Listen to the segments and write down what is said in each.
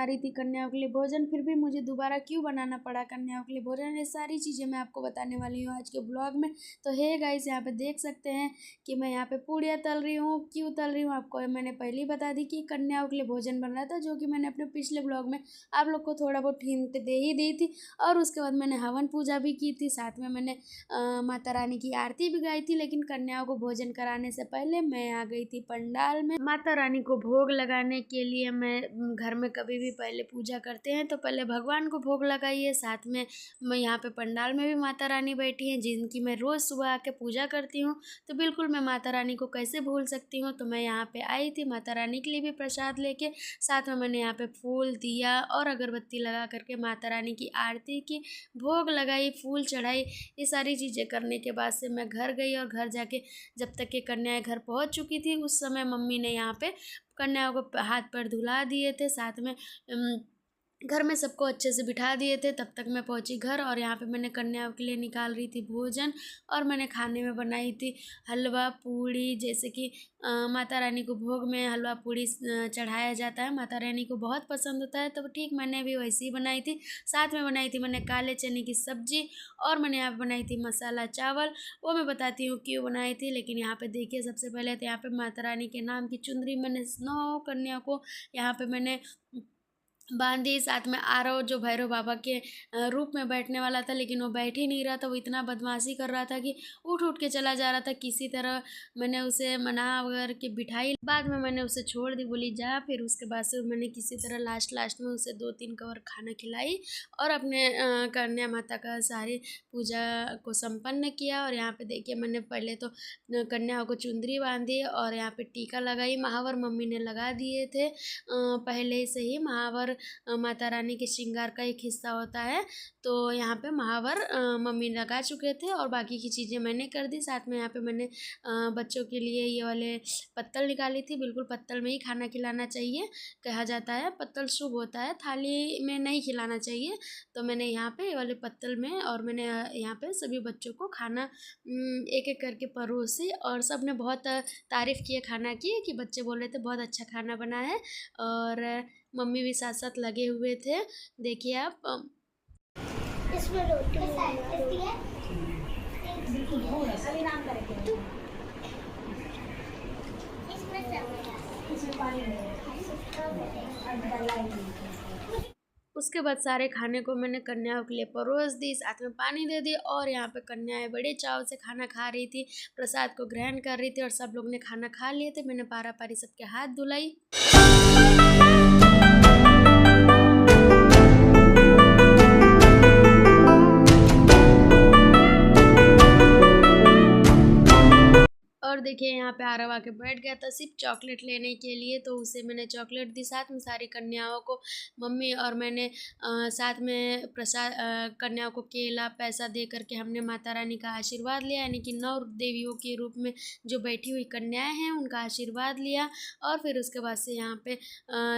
बना रही थी कन्याओं के लिए भोजन, फिर भी मुझे दोबारा क्यों बनाना पड़ा कन्याओं के लिए भोजन, ये सारी चीज़ें मैं आपको बताने वाली हूँ आज के ब्लॉग में। तो हे गाइस, यहाँ पे देख सकते हैं कि मैं यहाँ पे पूड़ियाँ तल रही हूँ। क्यों तल रही हूँ आपको मैंने पहले ही बता दी कि कन्याओं के लिए भोजन बन रहा था, जो कि मैंने अपने पिछले ब्लॉग में आप लोग को थोड़ा बहुत हिंट दे ही दी थी। और उसके बाद मैंने हवन पूजा भी की थी, साथ में मैंने माता रानी की आरती भी गाई थी। लेकिन कन्याओं को भोजन कराने से पहले मैं आ गई थी पंडाल में माता रानी को भोग लगाने के लिए। मैं घर में कभी भी पहले पूजा करते हैं तो पहले भगवान को भोग लगाइए, साथ में मैं यहाँ पे पंडाल में भी माता रानी बैठी हैं जिनकी मैं रोज़ सुबह आके पूजा करती हूँ। तो बिल्कुल मैं माता रानी को कैसे भूल सकती हूँ। तो मैं यहाँ पे आई थी माता रानी के लिए भी प्रसाद लेके, साथ में मैंने यहाँ पे फूल दिया और अगरबत्ती लगा करके माता रानी की आरती की, भोग लगाई, फूल चढ़ाई। ये सारी चीज़ें करने के बाद से मैं घर गई और घर जाके जब तक कि कन्याएं घर पहुँच चुकी थी उस समय मम्मी ने यहाँ पे कन्याओं को हाथ पैर धुला दिए थे, साथ में घर में सबको अच्छे से बिठा दिए थे। तब तक मैं पहुंची घर और यहाँ पे मैंने कन्याओं के लिए निकाल रही थी भोजन। और मैंने खाने में बनाई थी हलवा पूड़ी, जैसे कि माता रानी को भोग में हलवा पूड़ी चढ़ाया जाता है, माता रानी को बहुत पसंद होता है। तो ठीक मैंने भी वैसी ही बनाई थी। साथ में बनाई थी मैंने काले चने की सब्जी और मैंने यहाँ पे बनाई थी मसाला चावल। वो मैं बताती हूँ क्यों बनाई थी। लेकिन यहाँ पे देखिए, सबसे पहले तो यहाँ पे माता रानी के नाम की चुंदरी मैंने 9 कन्या को यहाँ पे मैंने बांधी, साथ में आरव जो भैरव बाबा के रूप में बैठने वाला था, लेकिन वो बैठ ही नहीं रहा था। वो इतना बदमाशी कर रहा था कि उठ उठ के चला जा रहा था। किसी तरह मैंने उसे मना वगैरह के बिठाई, बाद में मैंने उसे छोड़ दी, बोली जा। फिर उसके बाद से मैंने किसी तरह लास्ट में उसे 2-3 कवर खाना खिलाई और अपने कन्या माता का सारी पूजा को संपन्न किया। और यहाँ पे देखिए, मैंने पहले तो कन्याओं को चुंदरी बांधी और यहाँ पे टीका लगाई। महावर मम्मी ने लगा दिए थे पहले से ही। महावर माता रानी के श्रृंगार का एक हिस्सा होता है, तो यहाँ पे महावर मम्मी लगा चुके थे और बाकी की चीज़ें मैंने कर दी। साथ में यहाँ पे मैंने बच्चों के लिए ये वाले पत्तल निकाली थी। बिल्कुल पत्तल में ही खाना खिलाना चाहिए, कहा जाता है पत्तल शुभ होता है, थाली में नहीं खिलाना चाहिए। तो मैंने यहाँ पे ये वाले पत्तल में और मैंने यहाँ पे सभी बच्चों को खाना एक एक करके परोसी और सब ने बहुत तारीफ़ किए खाना की, कि बच्चे बोल रहे थे बहुत अच्छा खाना बना है। और मम्मी भी साथ साथ लगे हुए थे। देखिए आप इसमें उसके बाद सारे खाने को मैंने कन्याओं के लिए परोस दी, साथ में पानी दे दी। और यहाँ पे कन्याएं बड़े चाव से खाना खा रही थी, प्रसाद को ग्रहण कर रही थी और सब लोग ने खाना खा लिए थे। मैंने पारा पारी सबके हाथ धुलाई। और देखिए, यहाँ पे आरव आके बैठ गया था सिर्फ चॉकलेट लेने के लिए, तो उसे मैंने चॉकलेट दी। साथ में सारी कन्याओं को मम्मी और मैंने साथ में प्रसाद कन्याओं को केला पैसा दे करके हमने माता रानी का आशीर्वाद लिया, यानी कि 9 देवियों के रूप में जो बैठी हुई कन्याएं हैं उनका आशीर्वाद लिया। और फिर उसके बाद से यहाँ पे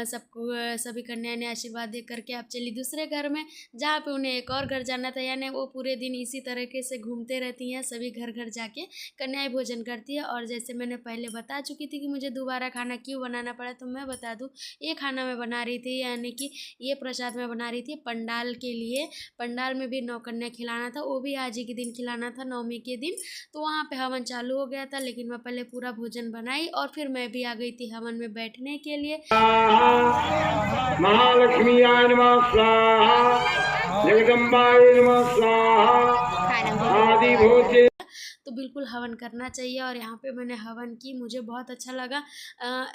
सबको सभी कन्याएं ने आशीर्वाद दे करके अब चली दूसरे घर में, जहाँ पे उन्हें एक और घर जाना था। यानी वो पूरे दिन इसी तरीके से घूमते रहती हैं, सभी घर घर जाके कन्याएं भोजन करती है। और जैसे मैंने पहले बता चुकी थी कि मुझे दोबारा खाना क्यों बनाना पड़ा, तो मैं बता दूं, ये खाना मैं बना रही थी, यानी कि ये प्रसाद मैं बना रही थी पंडाल के लिए। पंडाल में भी 9 कन्या खिलाना था, वो भी आज ही के दिन खिलाना था, 9वीं के दिन। तो वहाँ पे हवन चालू हो गया था, लेकिन मैं पहले पूरा भोजन बनाई और फिर मैं भी आ गई थी हवन में बैठने के लिए। महालक्ष्मी आदि भोजे, तो बिल्कुल हवन करना चाहिए। और यहाँ पे मैंने हवन की, मुझे बहुत अच्छा लगा।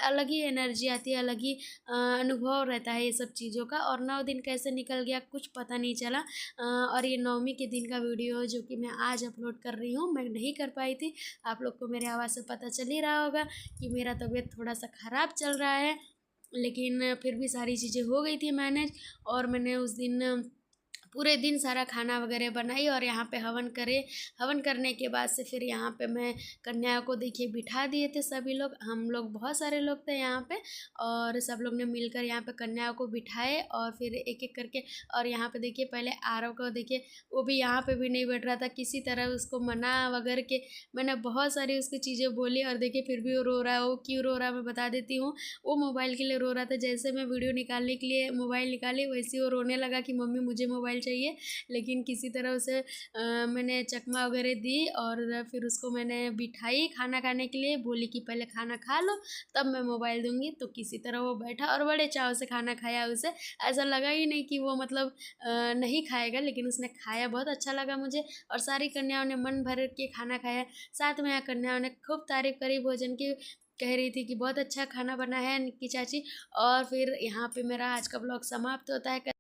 अलग ही एनर्जी आती है, अलग ही अनुभव रहता है ये सब चीज़ों का। और 9 दिन कैसे निकल गया कुछ पता नहीं चला। और ये 9वीं के दिन का वीडियो जो कि मैं आज अपलोड कर रही हूँ, मैं नहीं कर पाई थी। आप लोग को मेरे आवाज़ से पता चल ही रहा होगा कि मेरा तबीयत थोड़ा सा ख़राब चल रहा है, लेकिन फिर भी सारी चीज़ें हो गई थी मैनेज। और मैंने उस दिन पूरे दिन सारा खाना वगैरह बनाई और यहाँ पे हवन करे। हवन करने के बाद से फिर यहाँ पे मैं कन्याओं को देखिए बिठा दिए थे सभी लोग, हम लोग बहुत सारे लोग थे यहाँ पे, और सब लोग ने मिलकर यहाँ पे कन्याओं को बिठाए और फिर एक एक करके। और यहाँ पे देखिए पहले आरव को देखिए, वो भी यहाँ पे भी नहीं बैठ रहा था, किसी तरह उसको मना वगैरह के मैंने बहुत सारी उसकी चीज़ें बोली, और देखिए फिर भी वो रो रहा है। वो क्यों रो रहा है मैं बता देती हूँ। वो मोबाइल के लिए रो रहा था। जैसे मैं वीडियो निकालने के लिए मोबाइल निकाली, वैसे ही वो रोने लगा कि मम्मी मुझे मोबाइल चाहिए। लेकिन किसी तरह उसे मैंने चकमा वगैरह दी और फिर उसको मैंने बिठाई खाना खाने के लिए, बोली कि पहले खाना खा लो तब मैं मोबाइल दूंगी। तो किसी तरह वो बैठा और बड़े चाव से खाना खाया। उसे ऐसा लगा ही नहीं कि वो मतलब नहीं खाएगा, लेकिन उसने खाया, बहुत अच्छा लगा मुझे। और सारी कन्याओं ने मन भर के खाना खाया। साथ में यहाँ कन्याओं ने खूब तारीफ करी भोजन की, कह रही थी कि बहुत अच्छा खाना बना है निक्की चाची। और फिर यहाँ पे मेरा आज का ब्लॉग समाप्त होता है।